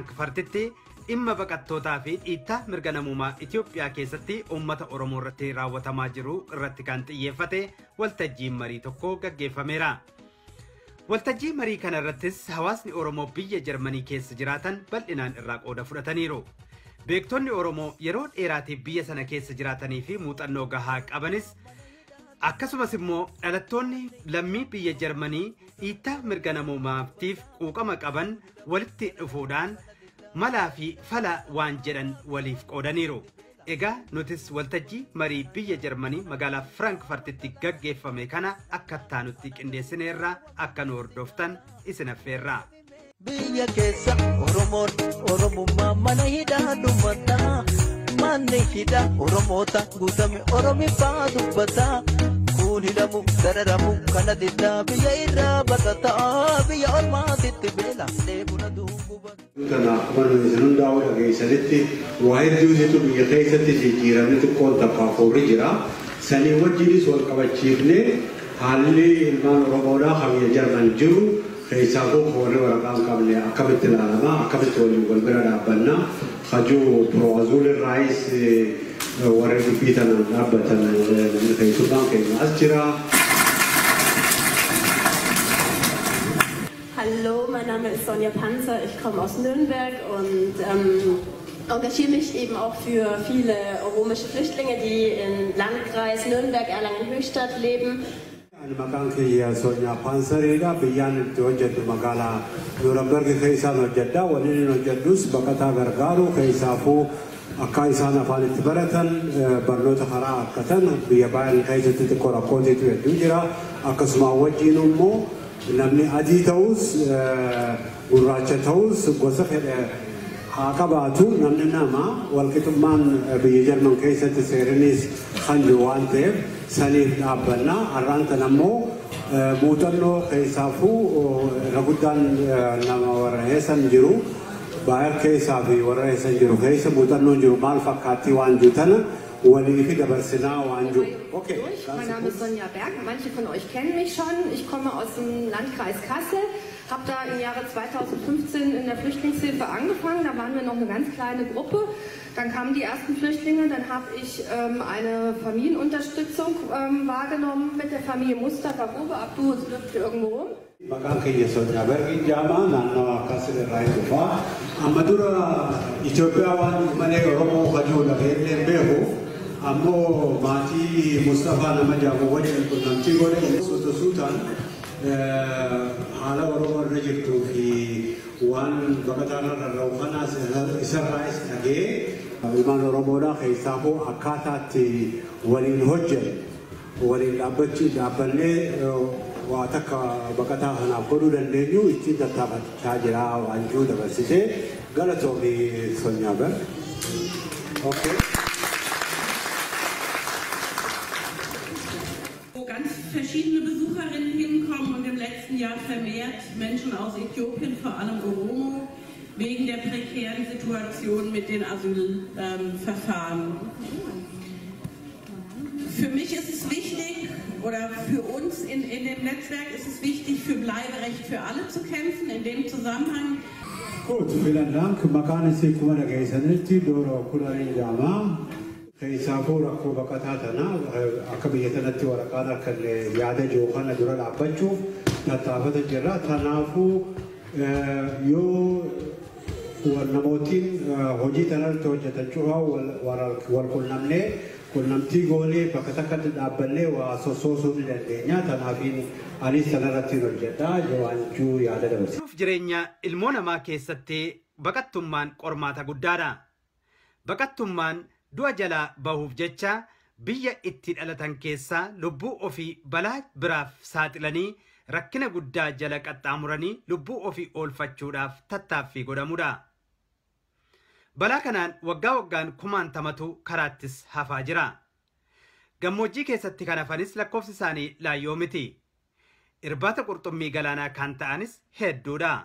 Frankfurtitti imma baqattootaa fi dhiittaa mirga namummaa Itoophiyaa keessatti uummata Oromoo irratti raawwatamaa jiru irratti kan xiyyeeffate waltajjiin marii tokko gaggeeffameera. Waltajjii marii kana irrattis hawaasni Oromoo biyya Jarmanii keessa jiraatan bal'inaan irraa qooda fudhataniiru. Beektonni Oromoo yeroo dheeraatiif biyya sana keessa jiraatanii fi muuxannoo gahaa qabanis akkasumas immoo dhalattoonni lammii biyya Jarmanii dhiittaa mirga namummaatiif quuqama qaban walitti dhufuudhaan malaa fi fala waan jedhan waliif qoodaniiru. Egaa nutis waltajjii marii biyya Jarmanii magaalaa Frankfurtitti gaggeeffame kana akka taanutti qindeessineerra akka nu hordoftan isin affeerra. Biyya keessa Oromummaa mana hidhaa dhummataa manni hidhaa Oromoota guutame Oromiffaa dubbataa kun hidhamu dararamu kana diddaa biyya irraa baqataa biyya ormaatitti beela deebuna duuba. Kanaaf manni daawwata keessatti waa hedduutu biyya keessatti jijjiiramni xiqqoon taphaafuurri jira. Sanii wajjinis wal qabachiifnee haalli ilmaan Oromoodhaa kan biyya Jarman jiru keessaa tokko warri waraqaan qabne akkamitti ilaalama akkamitti waliin wal bira dhaabbanna hajuu Pro-Azul irraayis warri dubbii tanaan dhaabbatan namni keessummaan keenya as jira. Hallo, mein Name ist Sonja Panzer, ich komme aus Nürnberg und engagiere mich eben auch für viele romische Flüchtlinge, die im Landkreis Nürnberg, Erlangen-Höchstadt leben. Maqaan kiyya Sonyaa Paansareedha. Biyyaan itti hojjedhu magaalaa Nuuramberg keessaan hojjedha. Waliin hojjedhus baqataa gargaaru keessaafuu akka isaan afaan itti baratan barnoota karaa akkatan biyya baay'een keessatti xiqqoo rakkootiitu hedduu jira. Akkasuma wajjin immoo namni adii ta'us gurraacha ta'us gosa fedhe haa qabaatu namni nama walqixxummaan biyya Jarman keessatti seerinis kan jiru waan ta'eef saniif dhaabbanna. Har'aan tan ammoo muuxannoo keessaafuu irra guddaan nama warra heessan jiru baay'ee keessaa fi warra heessan jiru keessa muuxannoon jiru maal fakkaatti waan jiru tana walii fi dabarsinaa waan jiru. Mein Name ist Sonja Berg, manche von euch kennen mich schon. Ich komme aus dem Landkreis Kassel, habe da im Jahre 2015 in der Flüchtlingshilfe angefangen. Da waren wir noch eine ganz kleine Gruppe. Dann kamen die ersten Flüchtlinge, dann habe ich eine Familienunterstützung wahrgenommen mit der Familie Mustafa Grube. Abdu sitzt irgendwo rum. Maqaan kiyya Sonyaa Berg jedhama naannoo Kassel irraa dhufaa. Amma dura Itoophiyaa waan malee Oromoo hajuu dhageenyeen beeku. Ammoo maatii Mustafa nama jedhamu waliin quunnamtii godhe suutaan haala Oromoo irra jirtuu fi waan baqataan irra uffannaa isarraas dhagee ilmaan Oromoodhaa keessaafuu akkaataatti waliin hojjetu waliin dhaabbannee waa takka baqataa kanaaf godhuu dandeenyu ittiin tattaafachaa jira waan jiru dabarsitee galatoomii Sonyaa Berg. Verschiedene Besucherinnen hinkommen und im letzten Jahr vermehrt Menschen aus Äthiopien, vor allem Oromo, wegen der prekären Situation mit den Asylverfahren. Für mich ist es wichtig, oder für uns in dem Netzwerk ist es wichtig, für Bleiberecht für alle zu kämpfen. In dem Zusammenhang. Gut, vielen Dank. Maqaan isii kuma dhageessanitti Dooroo Kudhanii jedhama. Keessaafuu rakkoo baqataa tana akka biyya tanatti waraqaan akka yaada jiru kana dura dhaabbachuuf tattaafata jirra. Kanaafuu yoo namootiin hojii tanarratti hojjetan cufaa wal quunnamnee quunnamtii goonee bakka takkatti dhaabbannee waa sossoosuu ni dandeenya. Tanaafiin anis tanarratti hojjedha jawaanjuu yaada dabarsa. Jireenya ilmoo namaa keessatti baqattummaan qormaata guddaadha. Baqattummaan du'a jalaa bahuuf jecha biyya itti dhalatan keessaa lubbuu ofii balaa biraaf saaxilanii rakkina guddaa jala qaxxaamuranii lubbuu ofii oolfachuudhaaf tattaaffii godhamudha. Balaa kanaan waggaa waggaan kumaantamatu karaattis hafaa jira. Gammoojjii keessatti kan hafanis lakkoofsi isaanii laayyoo miti. Irbaata qurxummii galaanaa kan ta'anis hedduudha.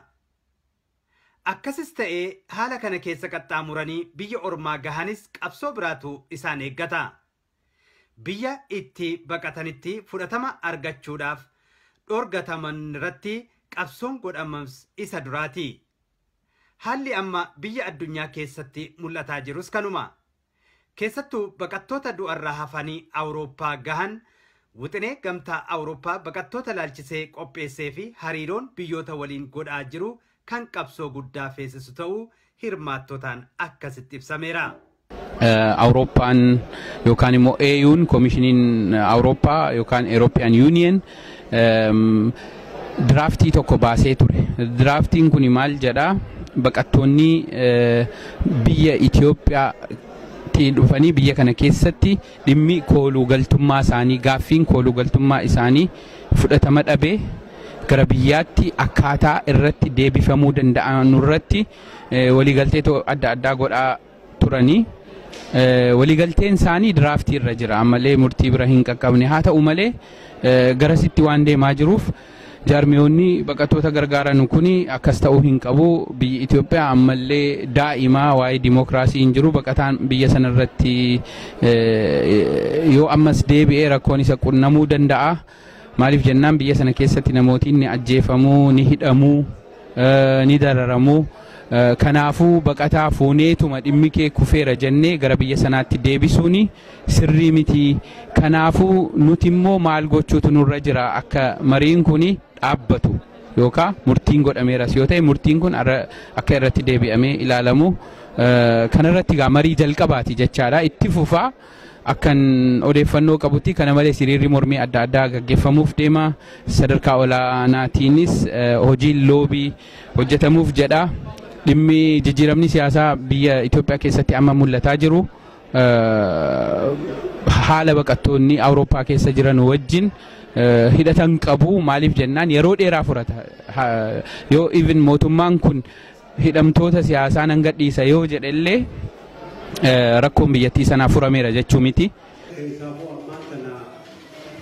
Akkasis ta'ee haala kana keessa qaxxaamuranii biyya ormaa gahanis qabsoo biraatu isaan eeggata. Biyya itti baqatanitti fudhatama argachuudhaaf dhorgataman irratti qabsoon godhamamus isa duraati. haalli amma biyya addunyaa keessatti mul'ataa jirus kanuma. Keessattuu baqattoota du'arraa hafanii Awurooppaa gahan wixinee gamtaa Awurooppaa baqattoota laalchisee qopheessee fi hariiroon biyyoota waliin godhaa jiru kan qabsoo guddaa feesisu ta'uu hirmaattotaan akkasitti ibsameera. Awurooppaan yookaan immoo EU'n Komishiniin Awurooppaa yookaan European Union draaftii tokko baasee ture. Draaftiin kun maal jedhaa? Baqattoonni biyya Itoophiyaa dhufanii biyya kana keessatti dhimmi kooluu galtummaa isaanii gaaffiin kooluu galtummaa isaanii fudhatama dhabee gara biyyaatti akkaataa irratti deebifamuu danda'an irratti waliigaltee adda addaa godhaa turanii. Waliigalteen isaanii draaftii irra jira ammallee murtii bira hin qaqqabne haa ta'u malee garasitti waan deemaa jiruuf jaarmiyoonni baqattoota gargaaran kun akkas ta'uu hin qabu. Biyyi Itoophiyaa ammallee daa'imaa waa'ee dimookiraasii hin jiru. Baqataan biyya sana irratti yoo ammas deebi'ee rakkoon isa qunnamuu danda'a. Maaliif jennaan biyya sana keessatti namootiin ni ajjeefamuu, ni hidhamuu, ni dararamuu. Kanaafuu baqataa fuuneetuma dhimmi kee kufeera jennee gara biyya sanaatti deebisuun sirrii miti. Kanaafuu nuti immoo maal gochuutu nurra jira akka mariin kun dhaabbatu yookaan murtiin godhameeras yoo ta'e murtiin kun akka irratti deebi'amee ilaalamu kanarratti marii jalqabaati jechaadha. Itti fufaa akkan odeeffannoo qabutti kana malees hiriirri mormii adda addaa gaggeeffamuuf deema. Sadarkaa olaanaatiinis hojiin loobii hojjetamuuf jedha. Dhimmi jijjiiramni siyaasaa biyya Itoophiyaa keessatti amma mul'ataa jiru haala baqattoonni Awurooppaa keessa jiran wajjin hidhatan qabu. Maaliif jennaan yeroo dheeraa furata. Yoo even mootummaan kun hidhamtoota siyaasaa nan gadhiisa yoo jedhellee rakkoon biyyattii sanaa furameera jechuu miti.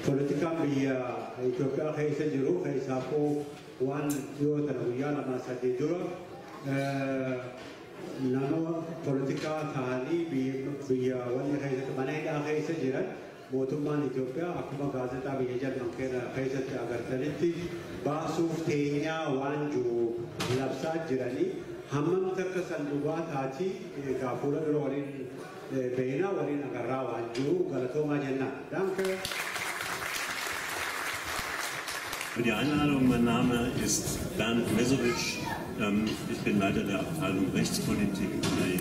Politika biyya Itoophiyaa keessa jiru keessaafuu waan dhiyootan guyyaa lama sadii dura nama politikaa ta'anii biyya wanni keessatti mana hidhaa keessa jiran mootummaan Itoophiyaa akkuma gaazexaa biyya Jarman keessatti agartanitti baasuuf teenyaa waan jiru labsaa jiranii hammam takka sanduuqaa taati fuula dura waliin beeknaa waliin agarraa waan jiru galatoomaa jennaan. Danke. Für die Einladung, mein Name ist Bernd Mesowitsch. Ich bin Leiter der Abteilung Rechtspolitik bei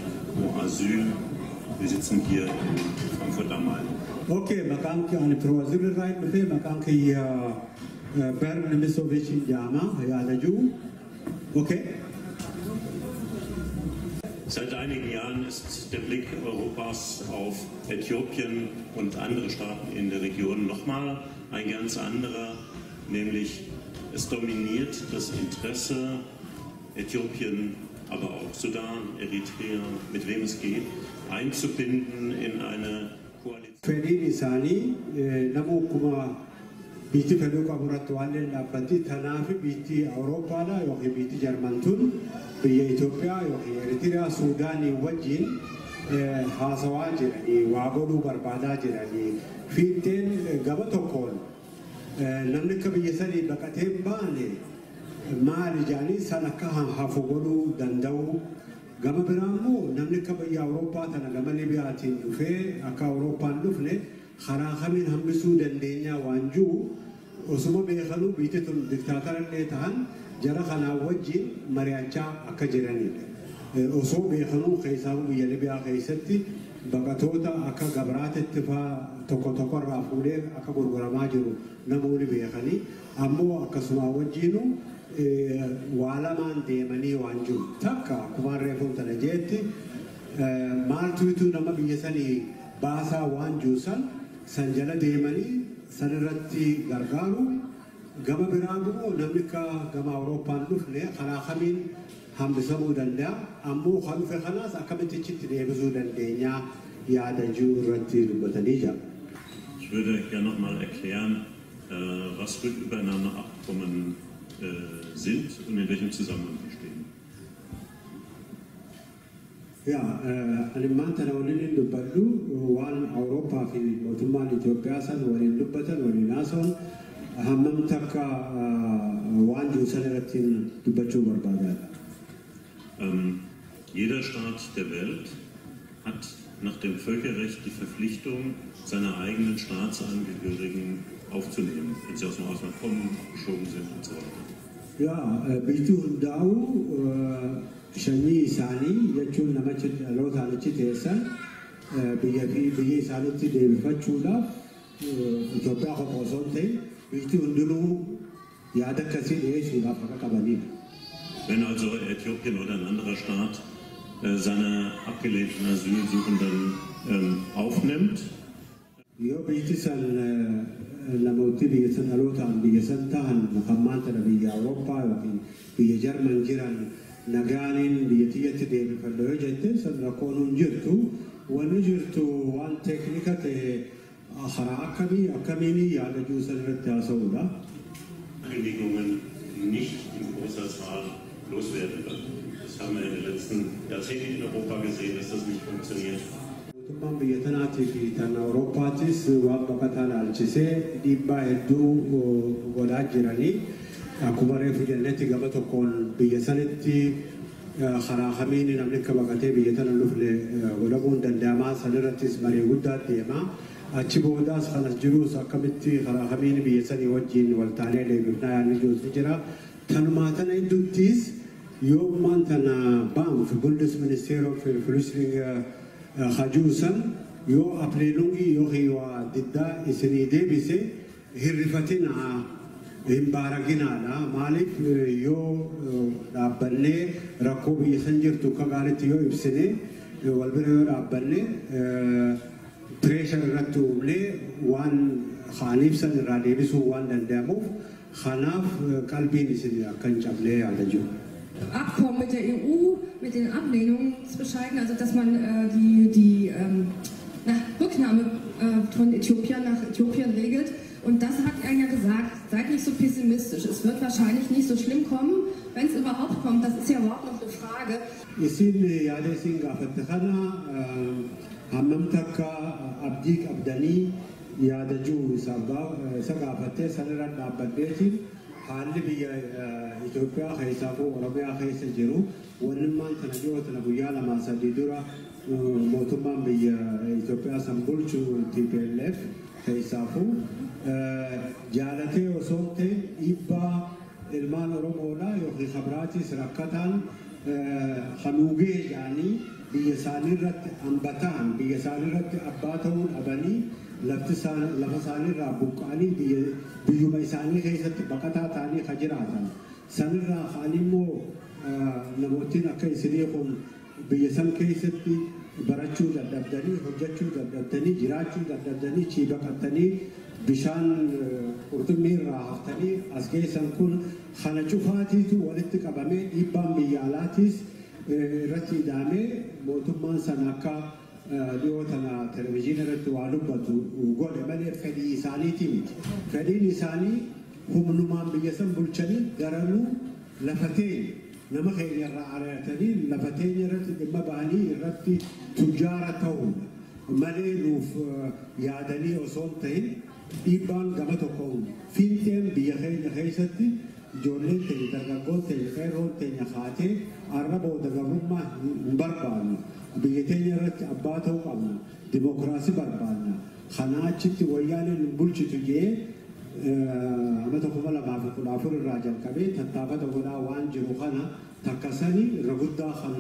Asyl. Wir sitzen hier in Frankfurt am Main. Okay, مكان كي أنا بروزيل الرايت مثل مكان كي Bernd Mesowitsch جامع يا لجو. Okay. Seit einigen Jahren ist der Blick Europas auf Äthiopien und andere Staaten in der Region nochmal ein ganz anderer. Nämlich es dominiert das Interesse Äthiopien, aber auch Sudan, Eritrea, mit wem es geht, einzubinden in eine Koalition. Fedin isani namu kuma biti fedin kaburat walen abadi tanafi biti Europa la yoki biti Jermantun biya Ethiopia yoki Eritrea Sudani wajin hasawa jirani wagodu barbada jirani fiten gabatokon namni akka biyya sanii baqatee baane maali jaanii san akka hafu godhuu danda'u. Gama biraa immoo namni akka biyya Awurooppaa tana gama Libiyaatiin dhufee akka Awurooppaan dhufne karaa kamiin hambisuu dandeenya waan jiru osuma beekanuu biyyi tun diktaatarallee ta'an jara kanaa wajjin mari'achaa akka jiranidha. Osoo beekanuu keessaa biyya Libiyaa keessatti baqatoota akka gabraatitti fa'aa tokko tokkorraa fuudhee akka gurguramaa jiru namoonni beekanii ammoo akkasuma wajjinu waa lamaan deemanii waan jiru. Takka akkuma reefuun tana jeetti maaltuutu nama biyya sanii baasaa waan jiru san jala deemanii san irratti gargaaru. Gama biraa immoo namni akka gama Awurooppaan dhufne karaa kamiin hambisamuu danda'a. Ammoo kan dhufe kanaas akkamitti itti deebisuu dandeenya yaada jiru irratti dubbatanii jira. Ich würde gerne noch mal erklären, was Rückübernahmeabkommen sind und in welchem Zusammenhang sie stehen. Ja, ani maanta na waliin dubbadhu waan Awurooppaa fi mootummaan Itoophiyaa san waliin dubbatan waliin haasa'an hammam takka waan jiru san irratti dubbachuu barbaadaadha. Jeder Staat der Welt hat nach dem Völkerrecht die Verpflichtung, seine eigenen Staatsangehörigen aufzunehmen, wenn sie aus dem Ausland kommen, abgeschoben sind und so weiter. Ja, biyyi hundaa'u shanyii isaanii jechuun namicha dhaloota achi teessan biyya isaaniitti deebifachuudhaaf Itoophiyaa qofa osoo hin ta'in biyyi hundinuu yaada akkasii dhiyeessuudhaaf akka qabanidha. Wenn also Äthiopien oder ein anderer Staat seine abgelehnten Asylsuchenden aufnimmt, yoo biyyi san namooti biyya san dhalootaan biyya san ta'an hammaan tana biyya Awurooppaa yookiin biyya Jarman jiran nagaaniin biyya tiyyatti deebifadha yoo jette san rakkoon hin jirtu wanni jirtu waan teeknika ta'e karaa akkamiin yaada juusan irratti haasa'uudha. Ankündigungen nicht in großer Zahl loswerden wird. Das haben wir in den letzten Jahrzehnten in Europa gesehen, dass das nicht funktioniert. Mootummaan biyya tanaatii fi tan Awurooppaattis waan baqataa ilaalchisee dhiibbaa hedduu godhaa jiranii akkuma reefu jennetti gama tokkoon biyya sanitti karaa kamiin namni akka baqatee biyya tana dhufne godhamuun danda'amaa sanirrattis marii guddaa deemaa achi boodaas kanas jiruus akkamitti karaa kamiin biyya sanii wajjin waltaanee deebifnaa yaadni jiruus ni jira. Tanumaa tana hedduuttis yoo ammaan tana BAMF Bundesministeer of Flüchtlinge hajuusan yoo apleelungii yoo hiiwaa diddaa isinii deebise hirrifatinaa hin baaraginaadha. Maaliif yoo dhaabbannee rakkoo biyya san jirtu akka gaariitti yoo ibsine wal bira yoo dhaabbanne pireeshar irratti uumnee waan haaliif san irraa deebisuu waan danda'amuuf kanaaf qalbiin isin akka hin cabnee yaada jiru. Abkommen mit der EU, mit den Ablehnungsbescheiden, also dass man die Rücknahme von Äthiopien nach Äthiopien regelt. Und das hat er ja gesagt, seid nicht so pessimistisch. Es wird wahrscheinlich nicht so schlimm kommen, wenn es überhaupt kommt. Das ist ja überhaupt noch eine Frage. Isin yaada isin gaafatte kana hammam takka abdii qabdanii yaada jiru isa gaafattee sanirra dhaabbaddeetiin haalli biyya Itoophiyaa keessaa fi Oromiyaa keessa jiru wannimmaan tana dhiyoo tana guyyaa lamaa sadii dura mootummaan biyya Itoophiyaa san bulchu TPLF keessaa fi jaalatee osoo ta'e dhiibbaa ilmaan Oromoodhaa yookiin kabiraatis rakkataan hanuugee jedhanii biyya isaanii irratti hambataan biyya isaanii irratti abbaa ta'uu dhabanii lafa isaanii irraa buqqa'anii biyyuma isaanii keessatti baqataa ta'anii kan jiraatan sanirraa kaan immoo namootni akka isinii kun biyya san keessatti barachuu dadhabdanii hojjechuu dadhabdanii jiraachuu dadhabdanii chii baqattanii bishaan qurxummii irraa haftanii as geessan kun kana cufaatiitu walitti qabamee dhiibbaan biyya alaatiis irratti hidhamee mootummaan sana akka dhiyoo tana televizyiina irratti waa dubbatu godhe malee fedhii isaaniiti miti. Fedhiin isaanii humnumaan biyya san bulchanii garanuu lafatee nama keenya irraa ari'atanii lafateenya irratti dhimma ba'anii irratti tujjaara ta'uudha. Malee nuuf yaadanii osoo hin ta'in dhiibbaan gama tokkoon fiinteen biyya keenya keessatti ijoolleen teenya dargaggoon teenya qeerroon teenya kaatee arra booda gabrummaa hin barbaannu. Biyya teenya irratti abbaa ta'uu qabna. Dimookiraasii barbaanna. Kanaa achitti wayyaaneen bulchitu jee amma 2014 irraa jalqabee tattaafata godhaa waan jiru kana takkasanii irra guddaa kan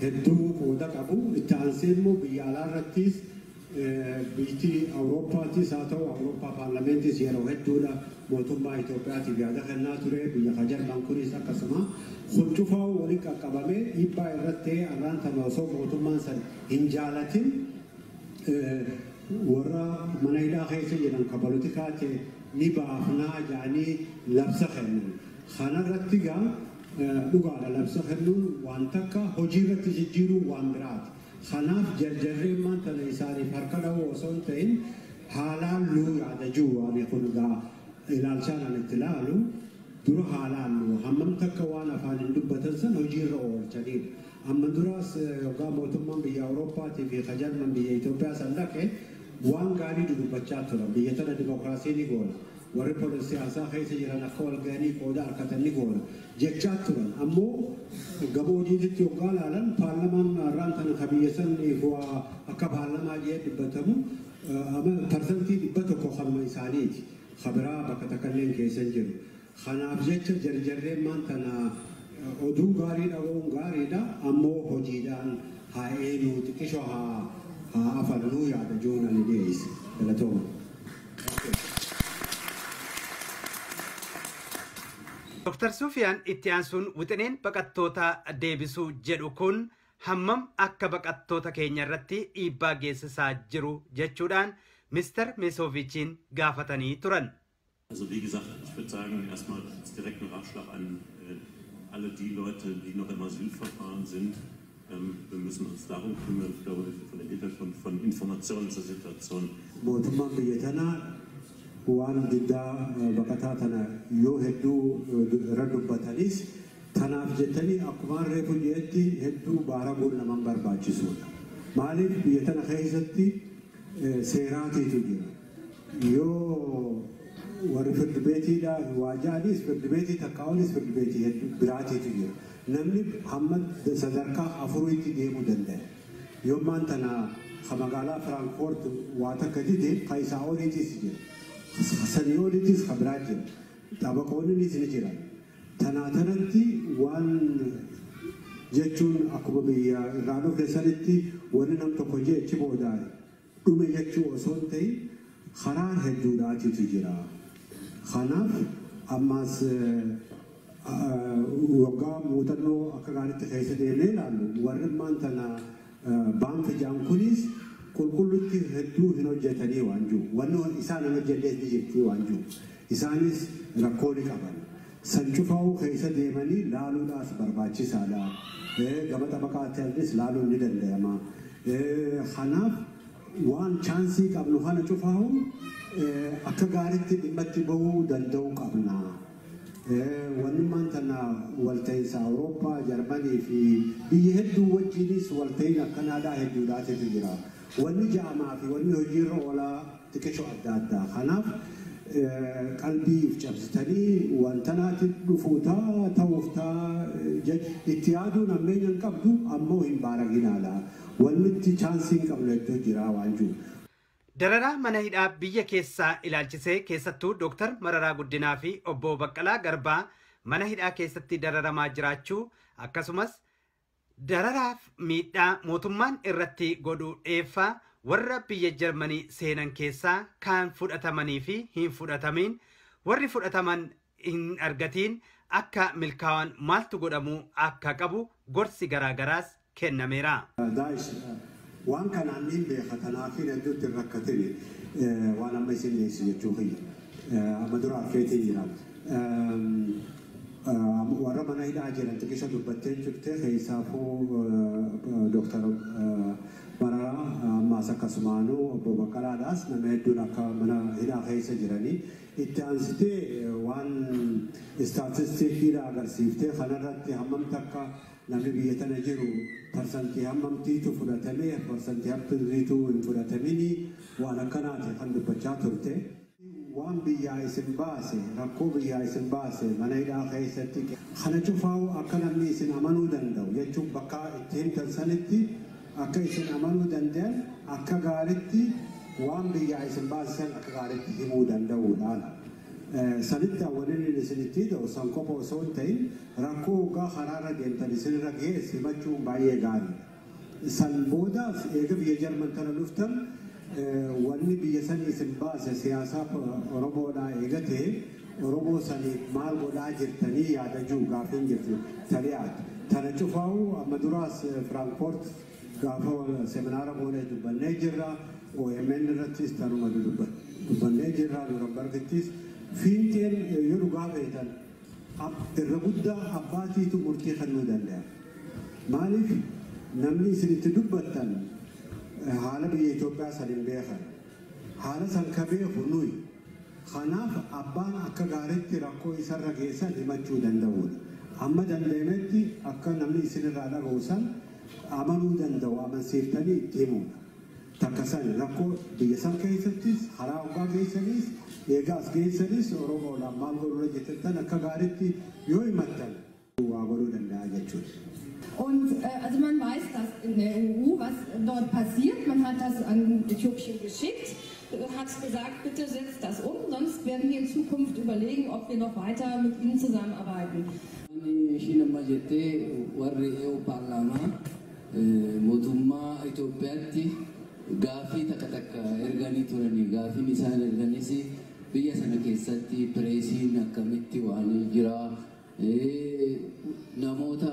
hedduu qooda qabu. Itti aansee immoo biyya alaa irrattis biyyi Awurooppaattis haa ta'u Awurooppaa paarlamentis yeroo hedduudha mootummaa Itoophiyaatiif yaada kennaa ture. Biyya Jarman kunis akkasuma kun cufaa waliin qaqqabamee dhiibbaa irratti arraan tana osoo mootummaan san hin jaalatin warra mana hidhaa keessa jiran ka politikaa ta'e ni baafnaa jedhanii labsa kennan. Kanarratti gaa dhugaadha labsa kennuun waan takka hojii irratti jijjiiruun waan biraati. Kanaaf jarjarreen maantana isaaniif harka dha'uu osoo hin ta'in haalaan luu yaada jiru waan kun gaa ilaalchaan an itti ilaalu dura haalaan luu hammam takka waan afaan hin dubbatan san hojii irra oolchaniidha. Amma duraas yookaan mootummaan biyya Awurooppaatii fi Jarman biyya Itoophiyaa san dhaqe waan gaarii dudubbachaa turan biyya tana dimookiraasii ni goona. warri poolisi siyaasaa keessa jiran akka wal ga'anii qooda harkatanii goona jechaa turan ammoo gaboo hojiitti yookaan ilaalan paarlamaan har'aan tana kabiyya sanii akka paarlamaa jee dubbatamu parsantii 100 kanuma isaaniiti kabiraa bakka takkalleen keessa jiru kanaaf jecha jarjarreen maan tana oduu gaarii dhaga'uun gaariidha ammoo hojiidhaan haa eenyu xiqqishoo haa afannuu yaada joonali dhiyeessi galatooma. Dr. Sufiyaan itti aansuun wixineen baqattoota deebisuu jedhu kun hammam akka baqattoota keenya irratti dhiibbaa geessisaa jiru jechuudhaan Mr. Mesovichiin gaafatanii turan. Also wie gesagt, ich würde sagen, erstmal direkt ein Ratschlag an alle die Leute, die noch im Asylverfahren sind. Wir müssen uns darum kümmern, ich glaube, von der Hintergrund von Informationen zur Situation. waan diddaa baqataa tana yoo hedduu irra dubbatanis tanaaf jettanii akkumaan reefu jeetti hedduu baaraguun naman barbaachisuudha. Maaliif biyya tana keessatti seeraatiitu jira. Yoo warri firdibeetiidha waajaanis firdibeetii takkaa'unis firdibeetii biraatiitu jira. Namni hamma sadarkaa afuriitti deemuu danda'a. Yoommaan tana magaalaa Firaankoort waa takka dide kaayisaa oliitis jira. Saniyoolitis kabraa jira. Taphaqoonnis ni jira. Tanaatanatti waan jechuun akkuma biyya irraanoo keessatti wanni nam tokko jechi boodaan dhume jechuu osoo hin ta'in karaa hedduudhaatitu jira. Kanaaf ammas waggaa muuxannoo akka gaariitti keessa deemnee ilaallu warri maan tana baanfa jaan kunis qulqullutti hedduu hin hojjetanii waan jiru. Wanni isaan hin hojjennees ni jirti waan jiru. Isaanis rakkoo ni qaban. San cufaa'uu keessa deemanii laaluudhaaf barbaachisaadha. Gama xabaqaattis laaluun ni danda'ama. Kanaaf waan chaansii qabnu kana cufaa'uu akka gaariitti dhimmatti bahuu danda'uu qabna. Wanni maantana walta'iinsa Awurooppaa, Jarmanii fi biyya hedduu wajjinis walta'iin akkanaadhaa hedduudhaatitu jira. Wanni ja'amaa fi wanni hojiirra oolaa xiqqishoo adda addaa. Kanaaf qalbii cabsitanii wantanaatti dhufuutaa ta'uuftaa itti yaaduun ammeenya hin qabdu ammoo hin baaraginaadha. Wanni itti chaansii hin qabnu hedduu jira waan jiru. Dararaa mana hidhaa biyya keessaa ilaalchisee keessattuu Dr. Mararaa Guddinaa fi obbo Baqqalaa Garbaa mana hidhaa keessatti dararamaa jiraachuu akkasumas dararaaf miidhaa mootummaan irratti godhu dheeffaa warra biyya Jarmanii seenan keessaa kaan fudhatamanii fi hin fudhatamiin warri fudhataman hin argatiin akka milkaa'an maaltu godhamuu akka qabu gorsi garaagaraas kennameera. Waan kanaan niin beeka kanaaf hedduutti rakkatini waan amma isin dhiyeessu jechuu kiyya. Amma dura arfeetii jira. Warra mana hidhaa jiran xiqqisa dubbattee jirte keessaafuu Dr. Mararaa ammaas akkasumaanuu obbo Baqqalaadhaas nama hedduun akka mana hidhaa keessa jiranii itti aansitee waan istaatistikiidha agarsiiftee kanarratti hammam takka namni biyya tana jiru parsantii hammamtiitu fudhatamee parsantii hammamtiitu hin fudhatamini waan akkanaati kan dubbachaa turte. Waan biyyaa isin baase rakkoo biyyaa isin baase mana hidhaa keessatti kana cufaa'u akka namni isin amanuu danda'u jechuun bakka itti himtan sanitti akka isin amanuu danda'an akka gaariitti waan biyyaa isin baasisan akka gaariitti himuu danda'uudhaan. Sanitti awwaliin isinitti ta'u san qofa osoo hin ta'in rakkoo hoggaa karaarra deemtan isinirra ga'e simachuun baay'ee gaariidha. San boodaas eega biyya Jarman tana dhuftan wanni biyya sanii isin baase siyaasaa Oromoodhaa eegatee Oromoo sanii maal godhaa jirtanii yaadachuu gaafiin jirti tali'aati. Tana cufaa'uu amma duraas Firaankoort gaafa seminaara boonee dubbannee jirra. OMN irrattis tanuma dubbannee jirra. Nurambargittis fiinteen yoo dhugaa beektan irra guddaa abbaatiitu murtii kennuu danda'a. Maaliif namni isinitti dubbattan haala biyya Itoophiyaa san hin beekan. Haala san ka beeku nuyi. Kanaaf abbaan akka gaariitti rakkoo isarra geessan himachuu danda'uudha. Amma danda'ametti akka namni isinirraa dhaga'u san amanuu danda'u amansiiftanii itti himuudha. takkasan rakkoo biyya san keessattis karaa hoggaa geessanis eegaas geessanis Oromoodhaan maal godhuu jettan akka gaariitti yoo himattan waa godhuu danda'a jechuudha. Und also man weiß, dass in der EU, was dort passiert, man hat das an Äthiopien geschickt, hat gesagt, bitte setzt das um, sonst werden wir in Zukunft überlegen, ob wir noch weiter mit ihnen zusammenarbeiten. Gaafii takka takka erganii turanii gaafiin isaan erganis biyya sana keessatti pireesiin akkamitti waan jira namoota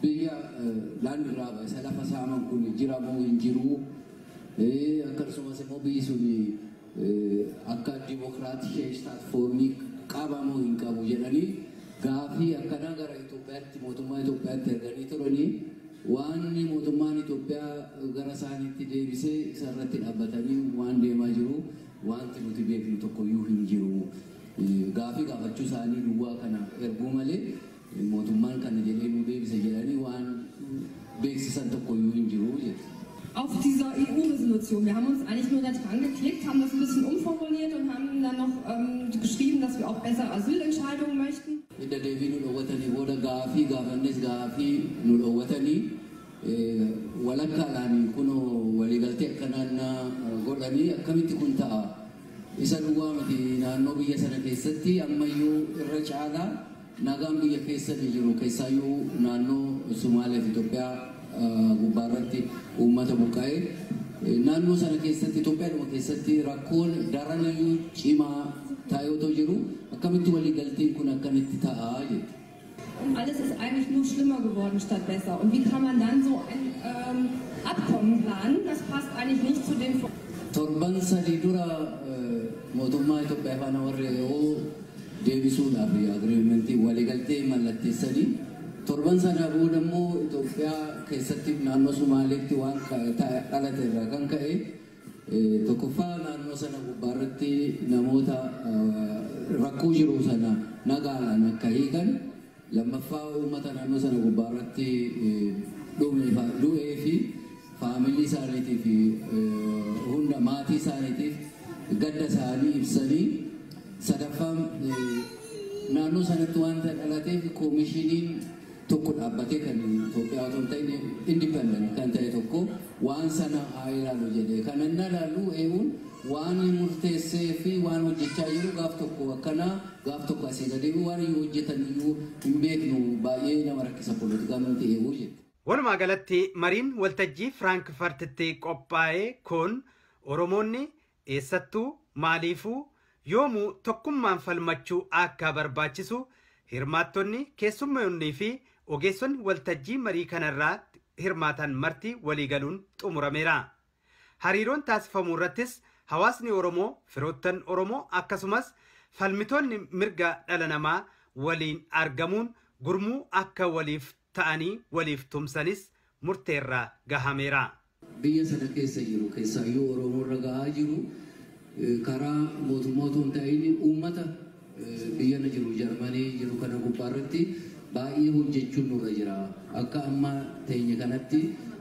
biyya laandirraa isa lafa saaman kun jira moo hin jiru akkasumas immoo biyyi sun akka dimokiraatii foormii qaba moo hin qabu jedhanii gaafii akkanaa gara Itoophiyaatti mootummaa Itoophiyaatti erganii turanii waan mootummaan Itoophiyaa gara isaaniitti deebisee isarratti dhaabbatanii waan deemaa jiru wanti nuti beeknu tokkoyyuu hin jiru gaafii gaafachuu isaanii duwwaa kana erguu malee mootummaan kana jedhee nu deebise jedhanii waan beeksisan tokkoyyuu hin jiru jedhu. Auf dieser EU-Resolution, wir haben uns eigentlich nur da dran geklickt, haben das ein bisschen umformuliert und haben dann noch geschrieben, dass wir auch bessere Asylentscheidungen möchten. Idda deebii nu dhoowwatanii booda gaafii gaafannes gaafii nu dhoowwatanii walakkaadhaan kunoo waliigaltee akkanaa godhanii akkamitti kun ta'a isa duwwaa miti naannoo biyya sana keessatti ammayyuu irra caalaa nagaan biyya keessa jiru keessaayyuu naannoo Sumaalee fi Itoophiyaa gubbaarratti uummata buqqa'ee naannoo sana keessatti Itoophiyaadhuma keessatti rakkoon daranayyuu cimaa taayotoo jiru akkamitti waliigalteen kun akkanitti ta'a jedhu. Und alles ist eigentlich nur schlimmer geworden statt besser. Und wie kann man dann so ein Abkommen planen? Das passt eigentlich nicht zu dem... Torban sadii dura mootummaa Itoophiyaa faana warri yoo deebisuudhaaf agreementii waliigaltee mallatteessanii torban sana booda immoo Itoophiyaa keessatti naannoo Sumaaleetti waan dhalate irraa kan ka'e tokkoffaa naannoo sana gubbaarratti namoota rakkoo jiru sana nagaadhaan akka hiikan lammaffaa uummata naannoo sana gubbaarratti du'ee fi faamilii isaaniitii fi hunda maatii isaaniitiif gadda isaanii ibsanii sadaffaan naannoo sanatti wanta dhalateef koomishiniin tokko dhaabbatee kan Itoophiyaa otoo hin ta'in indipendent kan ta'e tokko waan sana haa ilaalu jedhee kan inni ilaalu eeguun waan murteessee fi waan hojjechaa jiru gaaf tokko akkanaa gaaf tokko asii gadi waan hojjetan iyyuu hin beeknu baay'ee nama rakkisa poolitikaa nuti eeguu jedhe. Walumaa galatti mariin waltajjii Firaankfartitti qophaa'e kun Oromoonni eessattuu maaliifuu yoomuu tokkummaan falmachuu akka barbaachisu hirmaattonni keessummoonnii fi ogeessonni waltajjii marii kanarraa hirmaatan marti waliigaluun xumurameera. Hariiroon taasifamuu irrattis hawaasni Oromoo, firoottan Oromoo akkasumas falmitoonni mirga dhala namaa waliin argamuun gurmuu akka waliif ta'anii waliif tumsanis murteerraa gahameera. Biyya sana keessa jiru keessaayyuu Oromoo irra gahaa jiru karaa mootummoota hin ta'in uummata biyyana jiru Jarmanii jiru kana gubbaarratti baay'ee hojjechuun nurra jira. Akka amma teenya kanatti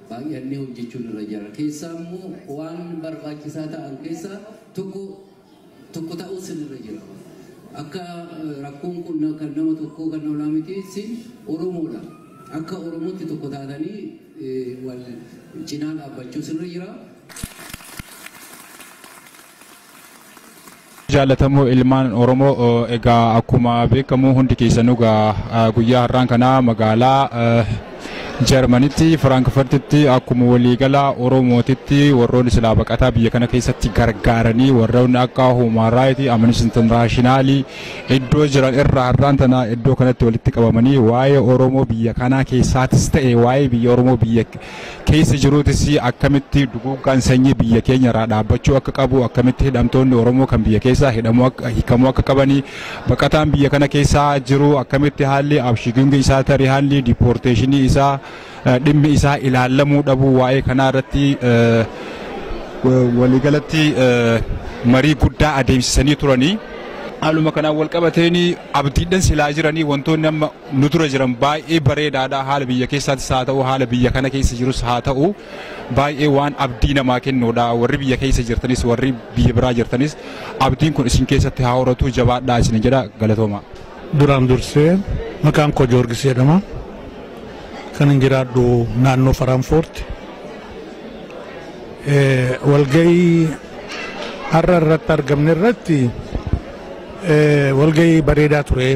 baay'annee hojjechuun nurra jira. Keessaa immoo waan barbaachisaa ta'an keessaa tokko ta'uus nurra jira. Akka rakkoon kun kan nama tokkoo kan nama miti Oromoodha. Akka Oromootti tokko taatanii wal cinaa dhaabbachuus nurra jira. Jaallatamoo ilmaan Oromoo egaa akkuma beekamu hundi keessanuu guyyaa har'aan kana magaalaa Jarmanitti Firaankfartitti akkuma waliigalaa Oromootitti warroonni silaa baqataa biyya kana keessatti gargaaranii warroonni akka Human Rights Amnesty International iddoo jiran irraa har'aan tana iddoo kanatti walitti qabamanii waa'ee Oromoo biyya kanaa keessaatis ta'e waa'ee biyya Oromoo biyya keessa jiruutis akkamitti duguuggaan sanyii biyya keenya irraa dhaabbachuu akka qabu akkamitti hidhamtoonni Oromoo kan biyya keessaa hiikamuu akka qabanii baqataan biyya kana keessaa jiru akkamitti haalli abshigingi isaa tarii haalli dipoorteeshinii isaa dhimmi isaa ilaalamuu dhabu waa'ee kanaa irratti waliigalatti marii guddaa adeemsisanii turanii haaluma kanaan wal qabateeni abdiidhaan silaa jiranii wantoonni amma nu dura jiran baay'ee bareedaadha haala biyya keessaattis haa ta'u haala biyya kana keessa jirus haa ta'u baay'ee waan abdii namaa kennuudha warri biyya keessa jirtanis warri biyya biraa jirtanis abdiin kun isin keessatti haa horatu jabaadhaa isin jedha galatooma. Duraan dursee maqaan koo Joorgis jedhama kan hin jiraadhu naannoo Faraanfoort walgahii har'a irratti argamne irratti walgahii bareedaa ture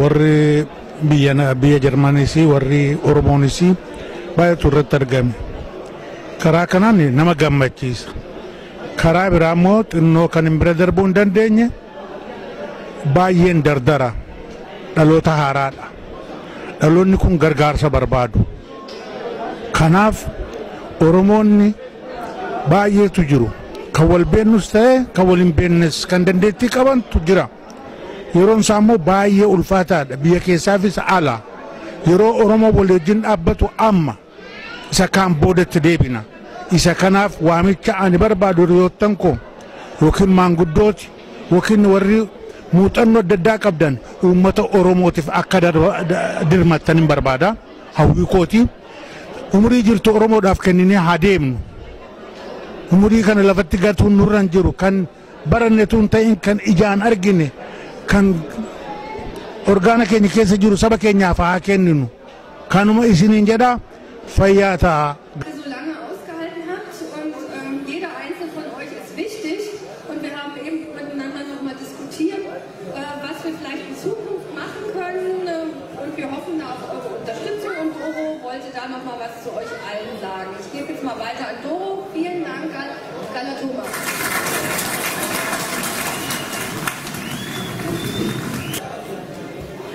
warri biyya Jarmanis warri Oromoonis baay'eetu irratti argame karaa kanaan nama gammachiisa karaa biraa immoo xinnoo kan hin bira darbuu hin dandeenye baay'een dardara dhaloota haaraadha dhaloonni kun gargaarsa barbaadu kanaaf Oromoonni baay'eetu jiru kan wal beennus ta'e kan wal hin beennes kan dandeettii qabantu jira yeroon isaa immoo baay'ee ulfaataadha biyya keessaafis ala yeroo Oromoo wal wajjin dhaabbatu amma isa kaan boodatti deebina isa kanaaf waamicha ani barbaadu hiriyoottan koo yookiin maanguddooti yookiin warri muuxannoo adda addaa qabdan uummata Oromootiif akka dirmattan hin barbaada hawwii kooti umurii jirtu Oromoodhaaf kenninee haa deemnu umurii kana lafatti gatuun nurran jiru kan barannetuun ta'in kan ijaan argine kan orgaana keenya keessa jiru saba keenyaaf haa kenninu kanuma isiniin jedha fayyaa ta'a.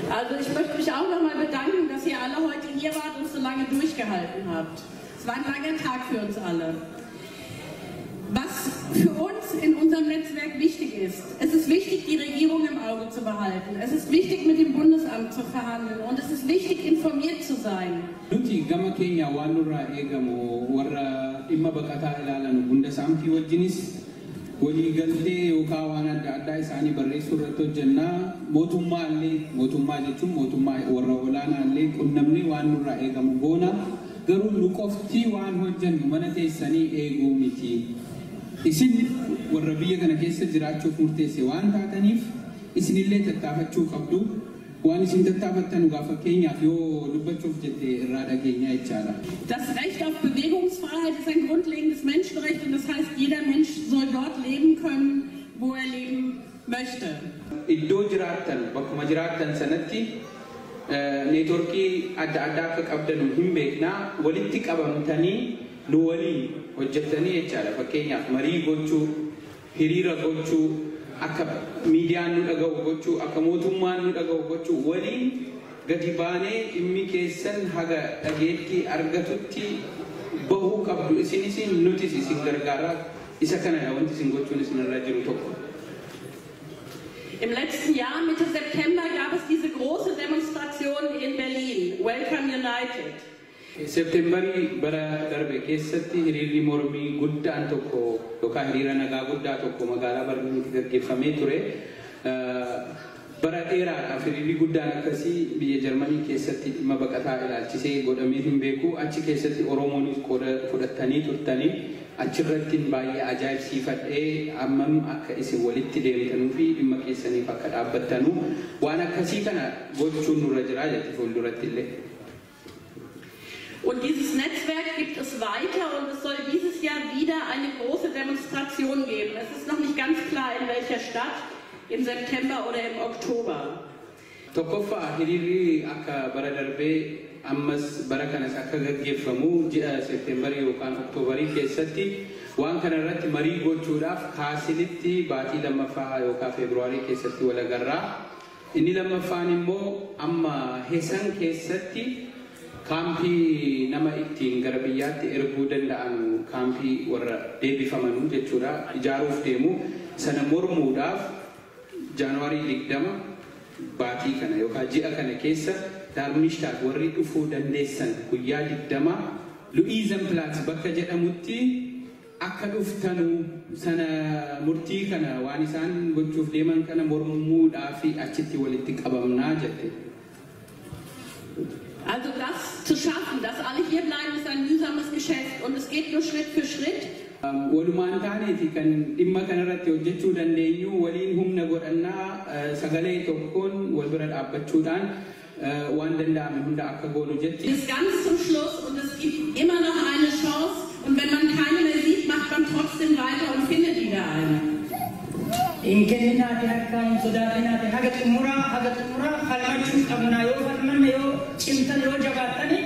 Also ich möchte mich auch noch mal bedanken, dass ihr alle heute hier wart und so lange durchgehalten habt. Es war ein langer Tag für uns alle. Was für uns in unserem Netzwerk wichtig ist, es ist wichtig, die Regierung im Auge zu behalten. Es ist wichtig, mit dem Bundesamt zu verhandeln und es ist wichtig, informiert zu sein. Nuti gama keenya waan nurraa eegamu warra dhimma baqataa ilaalan Bundesamtii wajjinis waliigaltee yookaan waan adda addaa isaanii barreessuu irratti hojjennaa mootummaa jechuun mootummaa warra olaanaa illee qunnamnee waan nurraa eegamu goona garuu nu qofti waan hojjennu mana teessanii eeguu miti isin warra biyya kana keessa jiraachuuf murteesse waan taataniif isinillee tattaafachuu qabdu waan isin tattaafattan gaafa keenyaaf yoo dubbachuuf jette irraa dhageenya jechaadha. Das Recht auf Bewegungsfreiheit ist ein grundlegendes Menschenrecht und das heißt, jeder Mensch soll dort leben können, wo er leben möchte. Iddoo jiraattan bakkuma jiraattan sanatti neetworkii adda addaa akka qabdanu hin beeknaa walitti qabamtanii nu waliin hojjettanii jechaadha. Fakkeenyaaf marii gochuu, hiriira gochuu, akka miidiyaan nu dhaga'u gochuu, akka mootummaan nu dhaga'u gochuu waliin gadi baanee dhimmi keessan haga dhageettii argatutti bahuu qabdu. Isinis nutis isin gargaaraa isa kanadha wanti isin gochuun isinirra jiru tokko. Im letzten Jahr, Mitte September, gab es diese große Demonstration in Berlin, Welcome United. Septembarii bara darbe keessatti hiriirri mormii guddaan tokko yookaan hiriira nagaa guddaa tokko magaalaa Berliinitti gaggeeffamee ture. Bara dheeraadhaaf hiriirri guddaan akkasii biyya Jarmanii keessatti dhimma baqataa ilaalchisee godhamee hin beeku. Achi keessatti Oromoonis qooda fudhattanii turtanii achirratti baay'ee ajaa'ibsiifadhee ammam akka isin walitti deemtanuu fi dhimma keessaniif akka dhaabbattanuu waan akkasii kana gochuun nurra jira jechuudha fuulduratti illee. Und dieses Netzwerk gibt es weiter und es soll dieses Jahr wieder eine große Demonstration geben. Es ist noch nicht ganz klar, in welcher Stadt, im September oder im Oktober. Tokkoffaa hiriirri akka bara darbee ammas bara kanas akka gaggeeffamu ji'a Septembarii yookaan Oktoobarii keessatti waan kana irratti marii gochuudhaaf kaasilitti baatii lammaffaa yookaan Feebruaarii keessatti wal agarraa. Inni lammaffaan immoo amma Hesan keessatti kaampii nama ittiin gara biyyaatti erguu danda'an kaampii warra deebifamanuu jechuudha ijaaruuf deemu sana mormuudhaaf Jaanuwaarii 20 baatii kana yookaan ji'a kana keessa Darmstadt warri dhufuu dandeessan guyyaa 20 Luisenplatz bakka jedhamutti akka dhuftanu sana murtii kana waan isaan gochuuf deeman kana mormuudhaa fi achitti walitti qabamnaa jette. Also das zu schaffen, dass alle hier bleiben, ist ein mühsames Geschäft und es geht nur Schritt für Schritt. Walumaan taaneeti kan dhimma kanarratti hojjechuu dandeenyu waliin humna godhannaa sagalee tokkoon wal bira dhaabbachuudhaan waan danda'ame hunda akka goonu jetti. Bis ganz zum Schluss und es gibt immer noch eine Chance und wenn man keine mehr sieht, macht man trotzdem weiter und findet wieder eine. In Kenya die Hakka in Sudan die Hagat Mura halmachus abuna yo farman yo chimtan yo jabatani